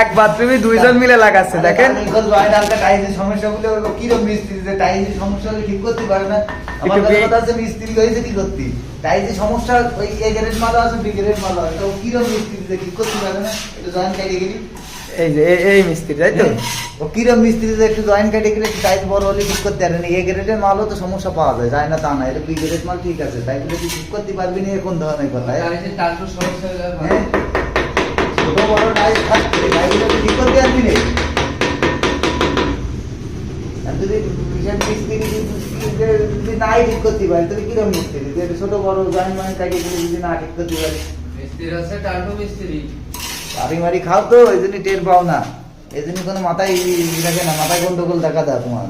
এক বাথরুমে দুইজন মিলে লাগাচ্ছে দেখেন। সমস্যা বলে কিরকম মিস্ত্রি যে টাইলসের সমস্যা হলে ঠিক করতে পারে না। আমার কথা আছে মিস্ত্রি হয়েছে কি করতে, টাইলসের সমস্যা ওই এ গ্রেড মাল আছে বি গ্রেড মাল আছে, তো কিরকম মিস্ত্রি যে ঠিক করতে পারে না, একটু জয়েন্ট ক্যাটেগরি। এই যে এই মিস্ত্রি তাই তো, ও কিরকম মিস্ত্রি যে একটু জয়েন্ট ক্যাটেগরি টাইলস বড় হলে ঠিক করতে পারে না। এ গ্রেডের মালও তো সমস্যা পাওয়া যায়, যায় না তা না, এটা বি গ্রেড মাল ঠিক আছে, তাই বলে তুই ঠিক করতে পারবি না কোন ধরনের কথা? ছোট বড় টাইলস থাকবে, টাইলসটা তুই ঠিক করতে পারবি না। আর যদি মিস্ত্রি যদি নাই ঠিক করতে পারি তাহলে কিরকম মিস্ত্রি, ছোট বড় জয়েন্ট জয়েন্ট ক্যাটেগরি যদি না ঠিক করতে পারি, বাড়ি মারি খাও তো, এই জন্য টের পাও না, এই জন্য কোনো মাথায় রাখে না, মাথায় গন্ডগোল দেখা দেয় তোমার।